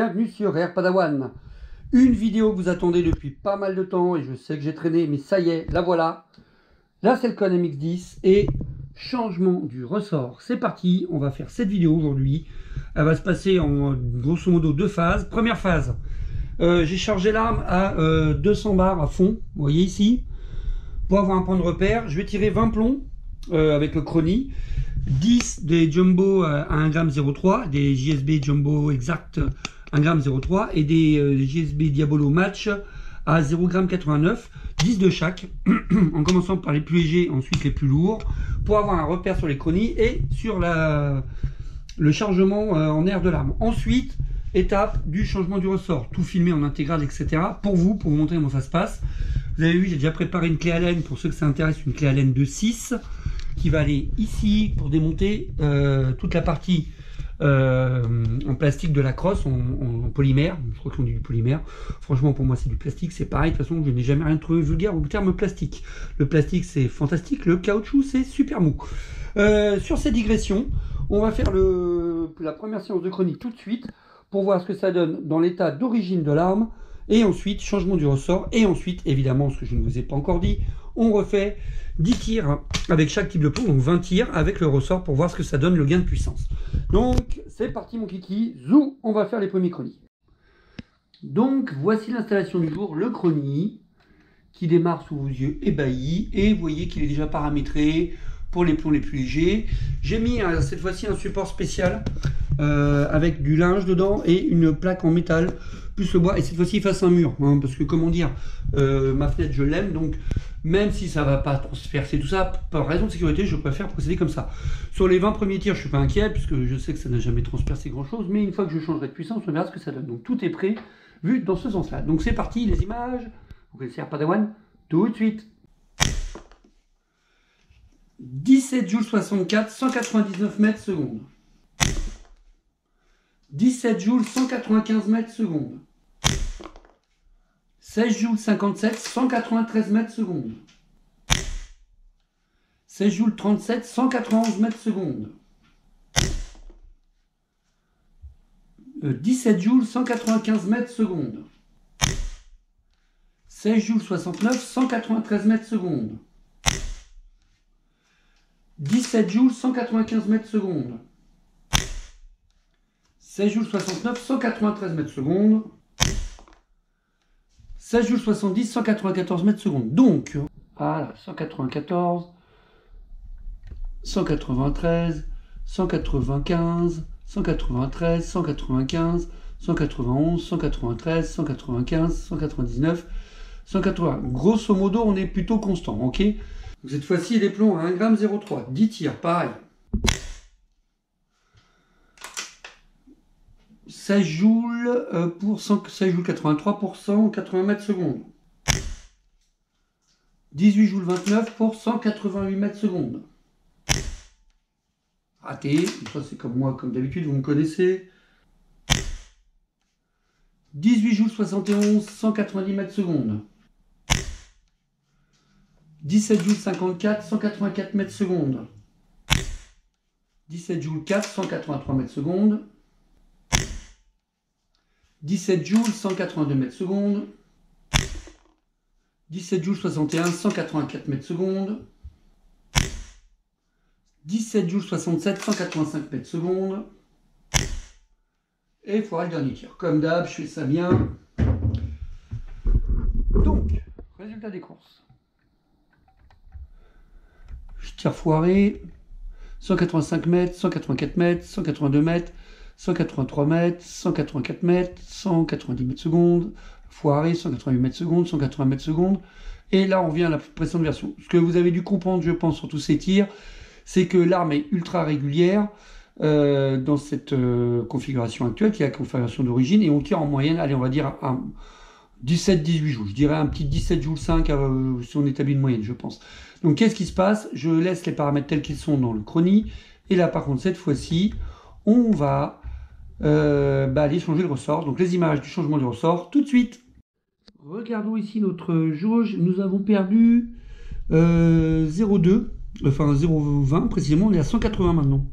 bienvenue sur Air Padawan. Une vidéo que vous attendez depuis pas mal de temps et je sais que j'ai traîné, mais ça y est, la voilà. Là c'est le Con MX10 et changement du ressort. C'est parti, on va faire cette vidéo aujourd'hui. Elle va se passer en grosso modo deux phases. Première phase, j'ai chargé l'arme à 200 bars à fond, vous voyez ici. Pour avoir un point de repère, je vais tirer 20 plombs avec le Chronie. 10 des Jumbo à 1,03 g, des JSB Jumbo Exact 1,03 g et des JSB Diabolo Match à 0,89 g, 10 de chaque, en commençant par les plus légers, ensuite les plus lourds, pour avoir un repère sur les chronies et sur le chargement en air de l'arme. Ensuite, étape du changement du ressort, tout filmé en intégral, etc. pour vous montrer comment ça se passe. Vous avez vu, j'ai déjà préparé une clé Allen, pour ceux que ça intéresse, une clé Allen de 6, qui va aller ici pour démonter toute la partie en plastique de la crosse, en polymère. Je crois qu'on dit du polymère. Franchement, pour moi, c'est du plastique. C'est pareil. De toute façon, je n'ai jamais rien trouvé vulgaire au terme plastique. Le plastique, c'est fantastique. Le caoutchouc, c'est super mou. Sur cette digression, on va faire la première séance de chronique tout de suite pour voir ce que ça donne dans l'état d'origine de l'arme. Et ensuite, changement du ressort. Et ensuite, évidemment, ce que je ne vous ai pas encore dit, on refait 10 tirs avec chaque type de plomb, donc 20 tirs avec le ressort pour voir ce que ça donne, le gain de puissance. Donc, c'est parti mon kiki, zou, on va faire les premiers chronies. Donc, voici l'installation du jour, le Chronie, qui démarre sous vos yeux ébahis. Et vous voyez qu'il est déjà paramétré pour les plombs les plus légers. J'ai mis cette fois-ci un support spécial avec du linge dedans et une plaque en métal plus le bois, et cette fois-ci il fasse un mur, hein, parce que comment dire, ma fenêtre je l'aime, donc même si ça va pas transpercer tout ça, par raison de sécurité je préfère procéder comme ça. Sur les 20 premiers tirs je suis pas inquiet puisque je sais que ça n'a jamais transpercé grand chose, mais une fois que je changerai de puissance on verra ce que ça donne. Donc tout est prêt vu dans ce sens là. Donc c'est parti, les images, vous connaissez Air Padawan, tout de suite. 17 joules 64, 199 mètres secondes. 17 joules 195 mètres secondes. 16 joules 57, 193 mètres secondes. 16 joules 37, 191 mètres secondes. 17 joules 195 mètres secondes. 16 joules 69, 193 mètres secondes. 17 joules 195 mètres secondes. 16 joules 69, 193 mètres secondes. 16 joules 70, 194 mètres secondes. Donc, voilà, 194, 193, 195, 193, 195, 191, 193, 195, 199, 180. Grosso modo, on est plutôt constant, ok? Cette fois-ci, les plombs à 1,03 g, 10 tirs, pareil. 16 joules pour 16 joules 83 pour 180 mètres secondes. 18 joules 29 pour 188 mètres secondes. Raté, ça c'est comme moi, comme d'habitude, vous me connaissez. 18 joules 71, 190 mètres secondes. 17 joules 54, 184 mètres secondes. 17 joules 4, 183 mètres secondes. 17 joules 182 mètres secondes. 17 joules 61, 184 mètres secondes. 17 joules 67, 185 mètres secondes. Et il faudra le dernier tir. Comme d'hab, je fais ça bien. Donc, résultat des courses. Je tire foiré. 185 mètres, 184 mètres, 182 mètres. 183 mètres, 184 mètres, 190 mètres secondes, foiré, 188 mètres secondes, 180 mètres secondes. Et là, on vient à la précédente version. Ce que vous avez dû comprendre, je pense, sur tous ces tirs, c'est que l'arme est ultra régulière dans cette configuration actuelle, qui est la configuration d'origine, et on tire en moyenne, allez, on va dire, à 17-18 joules. Je dirais un petit 17 joules 5 si on établit une moyenne, je pense. Donc, qu'est-ce qui se passe? Je laisse les paramètres tels qu'ils sont dans le Chronie, et là, par contre, cette fois-ci, on va aller changer le ressort. Donc les images du changement du ressort tout de suite. Regardons ici notre jauge. Nous avons perdu 0,2, enfin 0,20 précisément. On est à 180 maintenant.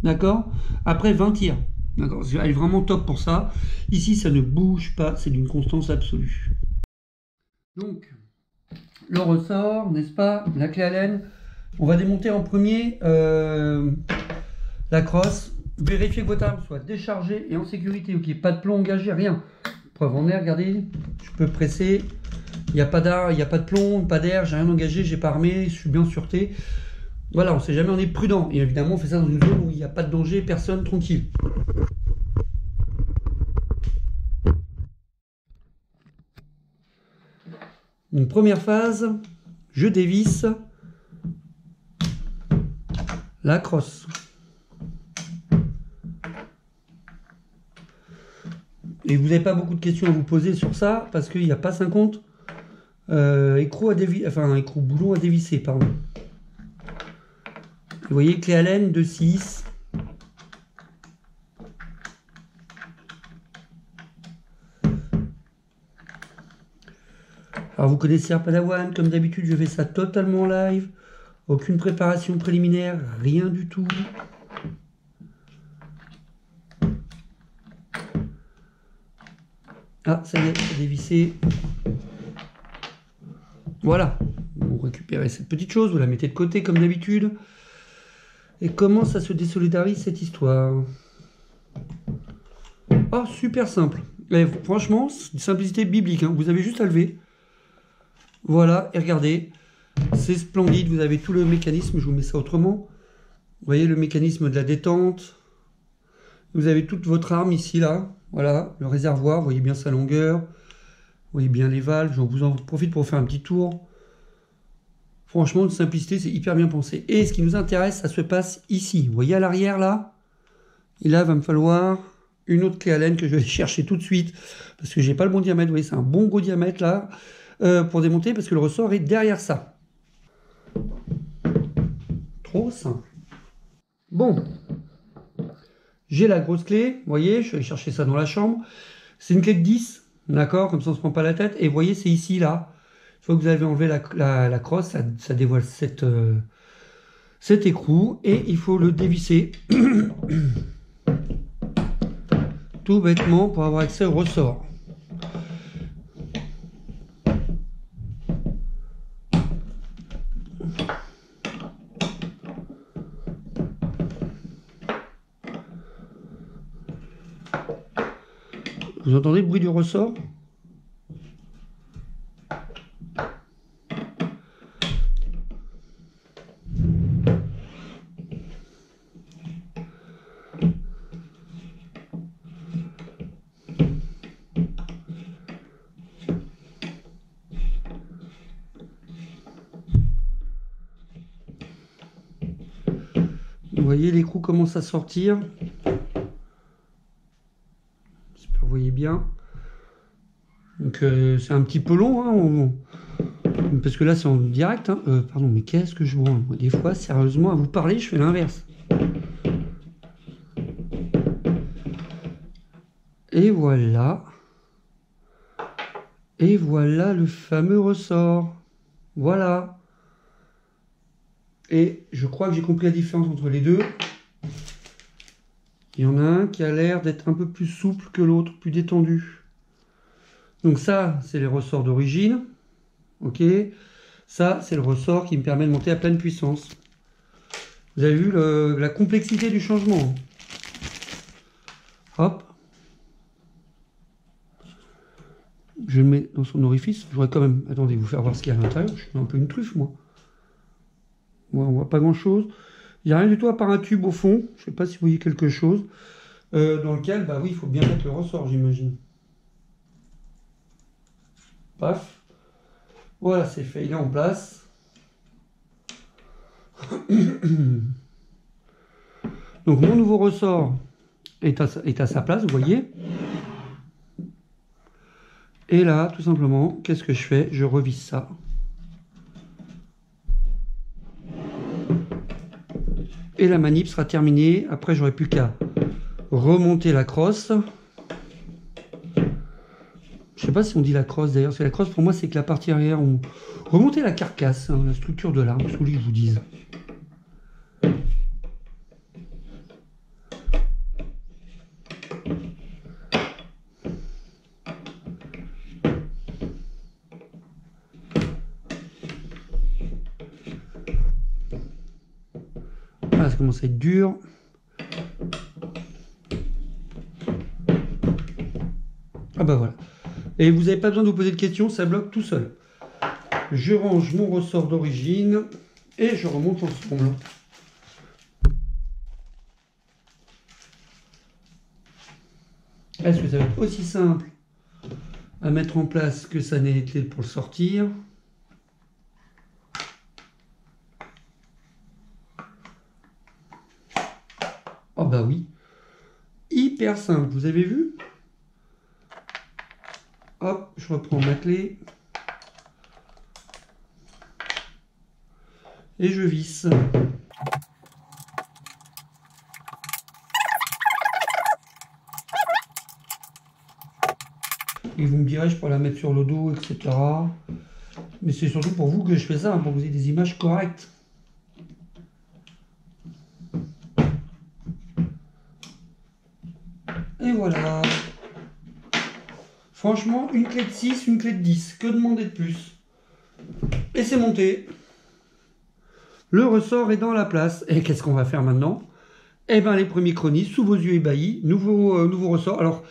D'accord? Après 20 tirs. D'accord, elle est vraiment top pour ça. Ici, ça ne bouge pas, c'est d'une constance absolue. Donc, le ressort, n'est-ce pas? La clé Allen. On va démonter en premier la crosse. Vérifiez que votre arme soit déchargée et en sécurité. Ok, pas de plomb engagé, rien. Preuve en air, regardez. Je peux presser. Il n'y a pas d'air, il n'y a pas de plomb, pas d'air, j'ai rien engagé, j'ai pas armé, je suis bien en sûreté. Voilà, on ne sait jamais, on est prudent. Et évidemment, on fait ça dans une zone où il n'y a pas de danger, personne, tranquille. Donc, première phase, je dévisse la crosse. Et vous n'avez pas beaucoup de questions à vous poser sur ça, parce qu'il n'y a pas 50 écrous à dévisser, enfin écrous boulons à dévisser, pardon. Vous voyez, clé Allen de 6. Alors vous connaissez Padawan, comme d'habitude je fais ça totalement live, aucune préparation préliminaire, rien du tout. Ah ça y est, c'est dévissé. Voilà, vous récupérez cette petite chose, vous la mettez de côté comme d'habitude. Et comment ça se désolidarise cette histoire? Oh, super simple. Et franchement, c'est une simplicité biblique, hein. Vous avez juste à lever. Voilà, et regardez, c'est splendide, vous avez tout le mécanisme, je vous mets ça autrement. Vous voyez le mécanisme de la détente. Vous avez toute votre arme ici, là. Voilà, le réservoir, vous voyez bien sa longueur. Vous voyez bien les valves, je vous en profite pour faire un petit tour. Franchement, de simplicité, c'est hyper bien pensé. Et ce qui nous intéresse, ça se passe ici. Vous voyez à l'arrière, là? Et là, il va me falloir une autre clé Allen que je vais chercher tout de suite. Parce que j'ai pas le bon diamètre. Vous voyez, c'est un bon gros diamètre, là. Pour démonter, parce que le ressort est derrière ça. Trop simple. Bon. J'ai la grosse clé. Vous voyez, je vais aller chercher ça dans la chambre. C'est une clé de 10. D'accord? Comme ça, on se prend pas la tête. Et vous voyez, c'est ici, là. Une fois que vous avez enlevé la crosse, ça dévoile cet écrou. Et il faut le dévisser. Tout bêtement pour avoir accès au ressort. Vous entendez le bruit du ressort? Vous voyez, l'écrou commence à sortir. J'espère que vous voyez bien. Donc c'est un petit peu long, hein, parce que là c'est en direct. Hein. Pardon, mais qu'est-ce que je vois? Des fois, sérieusement, à vous parler, je fais l'inverse. Et voilà. Et voilà le fameux ressort. Voilà. Et je crois que j'ai compris la différence entre les deux. Il y en a un qui a l'air d'être un peu plus souple que l'autre, plus détendu. Donc ça, c'est les ressorts d'origine. Ok. Ça, c'est le ressort qui me permet de monter à pleine puissance. Vous avez vu la complexité du changement. Hop. Je le mets dans son orifice. Je voudrais quand même, attendez, vous faire voir ce qu'il y a à l'intérieur. Je suis un peu une truffe, moi. Ouais, on voit pas grand-chose. Il n'y a rien du tout à part un tube au fond. Je ne sais pas si vous voyez quelque chose. Dans lequel, bah oui, il faut bien mettre le ressort, j'imagine. Paf. Voilà, c'est fait. Il est en place. Donc, mon nouveau ressort est à sa place, vous voyez. Et là, tout simplement, qu'est-ce que je fais? Je revisse ça. Et la manip sera terminée. Après, j'aurai plus qu'à remonter la crosse. Je sais pas si on dit la crosse d'ailleurs. C'est la crosse pour moi, c'est que la partie arrière, on remonter la carcasse, hein, la structure de l'arme, ce que je vous dise. commence à être dur. Ah bah voilà. Et vous n'avez pas besoin de vous poser de questions, ça bloque tout seul. Je range mon ressort d'origine et je remonte ensemble. Est-ce que ça va être aussi simple à mettre en place que ça n'est été pour le sortir? Oh bah oui. Hyper simple, vous avez vu? Hop, je reprends ma clé. Et je visse. Et vous me direz, je peux la mettre sur le dos, etc. Mais c'est surtout pour vous que je fais ça, hein, pour que vous ayez des images correctes. Et voilà. Franchement, une clé de 6, une clé de 10. Que demander de plus? Et c'est monté. Le ressort est dans la place. Et qu'est-ce qu'on va faire maintenant? Eh bien, les premiers chronistes, sous vos yeux ébahis, nouveau ressort. Alors,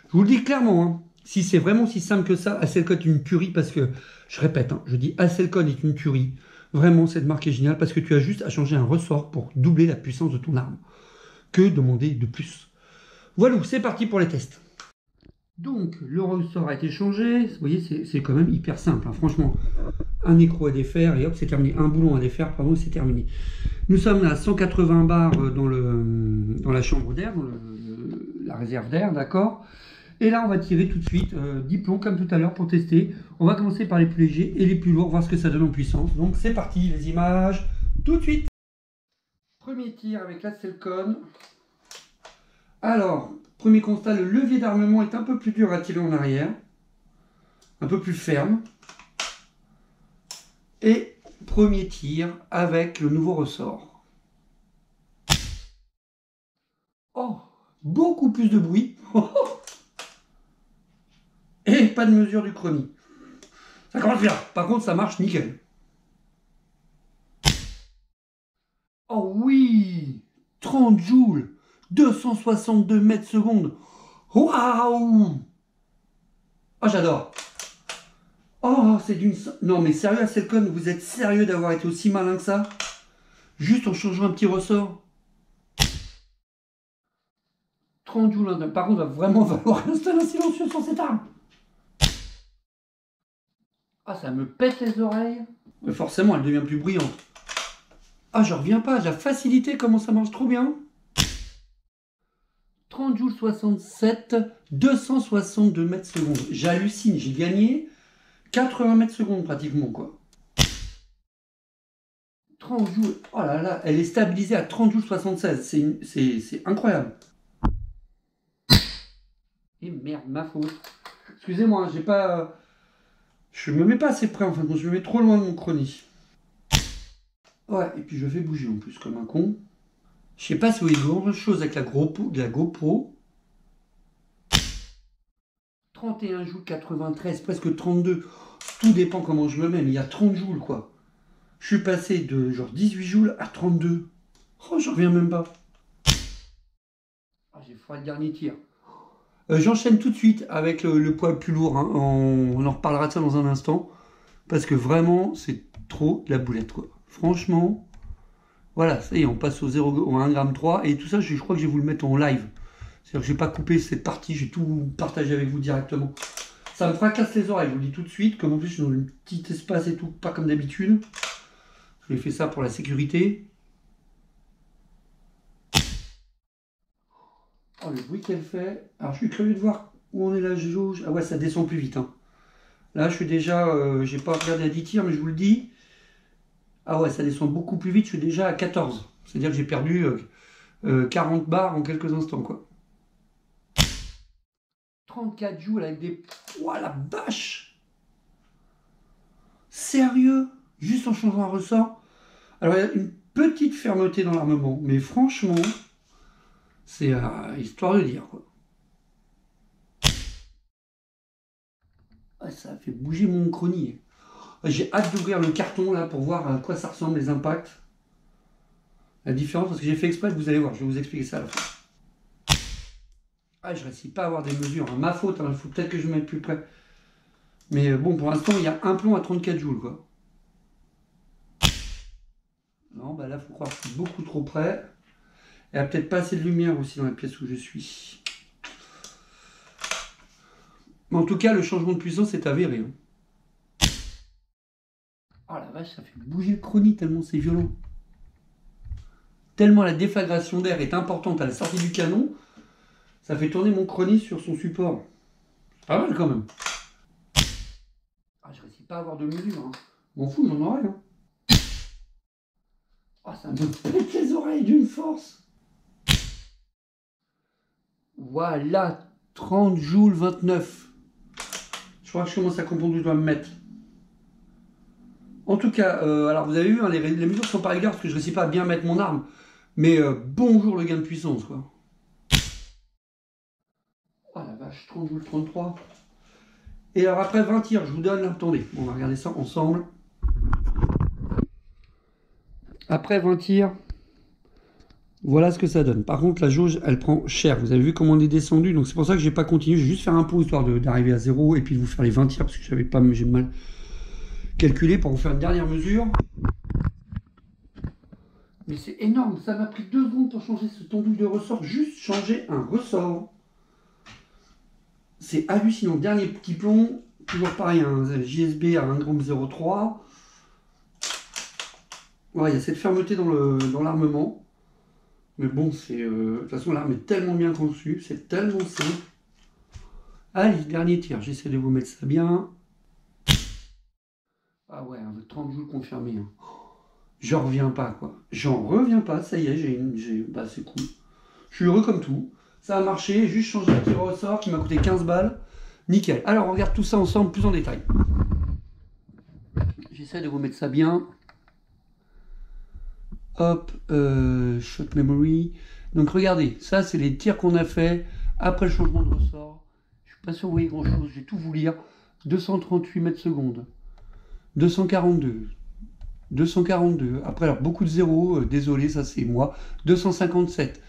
je vous le dis clairement, hein, si c'est vraiment si simple que ça, Aselcon est une tuerie parce que, je répète, hein, je dis Aselcon est une tuerie. Vraiment, cette marque est géniale parce que tu as juste à changer un ressort pour doubler la puissance de ton arme. Que demander de plus? Voilà, c'est parti pour les tests. Donc, le ressort a été changé. Vous voyez, c'est quand même hyper simple, hein, franchement. Un écrou à défaire et hop, c'est terminé. Un boulon à défaire, pardon, c'est terminé. Nous sommes à 180 bars dans la chambre d'air, dans la réserve d'air, d'accord? Et là, on va tirer tout de suite 10 plombs comme tout à l'heure pour tester. On va commencer par les plus légers et les plus lourds, voir ce que ça donne en puissance. Donc, c'est parti, les images, tout de suite. Premier tir avec l'Aselcon. Alors, premier constat, le levier d'armement est un peu plus dur à tirer en arrière. Un peu plus ferme. Et premier tir avec le nouveau ressort. Oh, beaucoup plus de bruit. Et pas de mesure du chromie. Ça commence bien. Par contre, ça marche nickel. Oh oui, 30 joules, 262 mètres secondes. Waouh! Oh, j'adore. Oh, c'est d'une... Non, mais sérieux, Aselcon, vous êtes sérieux d'avoir été aussi malin que ça? Juste en changeant un petit ressort. 30 joules. Par contre, il va vraiment falloir installer un silencieux sur cette arme. Ah, ça me pète les oreilles. Mais forcément, elle devient plus bruyante. Ah, je reviens pas. La facilité, comment ça marche trop bien. 30 joules 67, 262 mètres secondes. J'hallucine, j'ai gagné 80 mètres secondes pratiquement, quoi. 30 joules, oh là là, elle est stabilisée à 30 joules 76, c'est incroyable. Et merde, ma faute. Excusez-moi, j'ai pas... Je me mets pas assez près, enfin, je me mets trop loin de mon chronie. Ouais, et puis je fais bouger en plus, comme un con. Je sais pas si vous voyez grand chose avec la GoPro. 31 joules 93, presque 32. Tout dépend comment je me mets, mais il y a 30 joules, quoi. Je suis passé de genre 18 joules à 32. Oh, j'en reviens même pas. Ah, j'ai fait le dernier tir. J'enchaîne tout de suite avec le poids le plus lourd. Hein. On en reparlera de ça dans un instant. Parce que vraiment, c'est trop de la boulette, quoi. Franchement, voilà, ça y est, on passe au 1,3 g. Et tout ça, je crois que je vais vous le mettre en live. C'est-à-dire que je n'ai pas coupé cette partie, j'ai tout partagé avec vous directement. Ça me fracasse les oreilles, je vous le dis tout de suite. Comme en plus, je suis dans un petit espace et tout, pas comme d'habitude. Je fait ça pour la sécurité. Oh, le bruit qu'elle fait. Alors, je suis curieux de voir où on est la jauge. Ah ouais, ça descend plus vite. Hein. Là, je suis déjà... j'ai pas regardé à 10 tirs, mais je vous le dis. Ah ouais, ça descend beaucoup plus vite. Je suis déjà à 14. C'est-à-dire que j'ai perdu 40 barres en quelques instants, quoi. 34 joules avec des... Ouah, la vache! Sérieux? Juste en changeant un ressort? Alors, il y a une petite fermeté dans l'armement, mais franchement, c'est histoire de dire, quoi. Ah, ça a fait bouger mon chronier. J'ai hâte d'ouvrir le carton, là, pour voir à quoi ça ressemble, les impacts. La différence, parce que j'ai fait exprès, vous allez voir, je vais vous expliquer ça à la fin. Ah, je réussis pas à avoir des mesures, hein. Ma faute, hein. Il faut peut-être que je me mette plus près. Mais bon, pour l'instant, il y a un plomb à 34 joules, quoi. Non, bah là, il faut croire que je suis beaucoup trop près. Il n'y a peut-être pas assez de lumière aussi dans la pièce où je suis. Mais en tout cas, le changement de puissance est avéré, hein. Oh la vache, ça fait bouger le chronie tellement c'est violent. Tellement la déflagration d'air est importante à la sortie du canon, ça fait tourner mon chronie sur son support. C'est pas mal quand même. Ah, je réussis pas à avoir de mesure, hein. M'en fous, j'en aurai, hein. Ah, ça me pète les oreilles d'une force. Voilà, 30 joules 29. Je crois que je commence à comprendre où je dois me mettre. En tout cas, alors vous avez vu, hein, les mesures sont pas égales parce que je ne réussis pas à bien mettre mon arme. Mais bonjour le gain de puissance, quoi. Oh la vache, 30 joules 33. Et alors après 20 tirs, je vous donne, attendez, on va regarder ça ensemble. Après 20 tirs, voilà ce que ça donne. Par contre, la jauge, elle prend cher. Vous avez vu comment on est descendu, donc c'est pour ça que j'ai pas continué. Je vais juste faire un pot histoire d'arriver à 0 et puis de vous faire les 20 tirs parce que j'avais pas, j'ai mal calculé pour vous faire une dernière mesure. Mais c'est énorme, ça m'a pris 2 secondes pour changer ce tondule de ressort, juste changer un ressort. C'est hallucinant. Dernier petit plomb, toujours pareil, un JSB à 1,03 g. Ouais, il y a cette fermeté dans l'armement. Mais bon, c'est de toute façon, l'arme est tellement bien conçue, c'est tellement simple. Allez, dernier tir, j'essaie de vous mettre ça bien. Ah ouais, 30 joules confirmé, hein. J'en reviens pas, quoi. J'en reviens pas, ça y est, bah c'est cool. Je suis heureux comme tout. Ça a marché, juste changé un petit ressort qui m'a coûté 15 balles. Nickel. Alors, on regarde tout ça ensemble plus en détail. J'essaie de vous mettre ça bien. Hop, shot memory. Donc, regardez, ça, c'est les tirs qu'on a fait après le changement de ressort. Je suis pas sûr que vous voyez grand-chose, je vais tout vous lire. 238 mètres secondes. 242. 242. Après, alors, beaucoup de zéros. Désolé, ça, c'est moi. 257.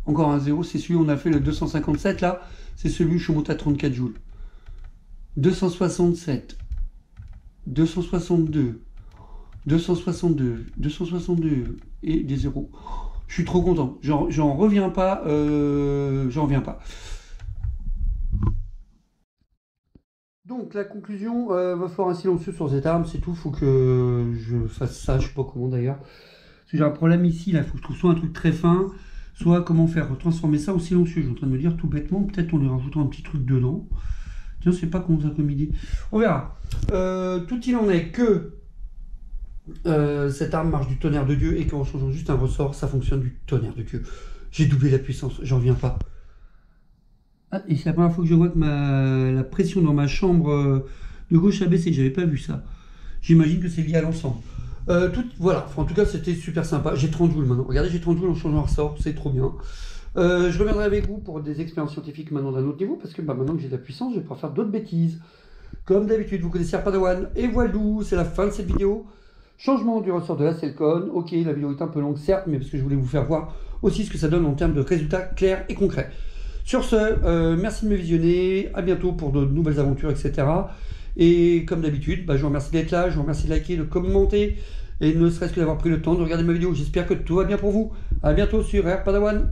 Encore un zéro, c'est celui où on a fait le 257, là. C'est celui où je suis monté à 34 joules. 267. 262. 262. 262. Et des zéros. Je suis trop content. J'en reviens pas. J'en reviens pas. Donc la conclusion, va falloir un silencieux sur cette arme, c'est tout. Faut que je fasse ça, je sais pas comment d'ailleurs. Parce que j'ai un problème ici, là, il faut que je trouve soit un truc très fin, soit comment faire transformer ça en silencieux. Je suis en train de me dire tout bêtement, peut-être en lui rajoutant un petit truc dedans. Tiens, je sais pas comment ça comme idée. On verra. Tout il en est que cette arme marche du tonnerre de Dieu et qu'en changeant juste un ressort, ça fonctionne du tonnerre de Dieu. J'ai doublé la puissance, j'en reviens pas. Ah, et c'est la première fois que je vois que la pression dans ma chambre de gauche a baissé, j'avais pas vu ça. J'imagine que c'est lié à l'ensemble. Voilà, enfin, en tout cas c'était super sympa. J'ai 30 joules maintenant. Regardez, j'ai 30 joules en changeant un ressort, c'est trop bien. Je reviendrai avec vous pour des expériences scientifiques maintenant d'un autre niveau, parce que maintenant que j'ai de la puissance, je vais pouvoir faire d'autres bêtises. Comme d'habitude, vous connaissez Padawan, et voilà, c'est la fin de cette vidéo. Changement du ressort de la Selcon. Ok, la vidéo est un peu longue, certes, mais parce que je voulais vous faire voir aussi ce que ça donne en termes de résultats clairs et concrets. Sur ce, merci de me visionner, à bientôt pour de nouvelles aventures, etc. Et comme d'habitude, je vous remercie d'être là, je vous remercie de liker, de commenter, et ne serait-ce que d'avoir pris le temps de regarder ma vidéo. J'espère que tout va bien pour vous. À bientôt sur Rare Padawan.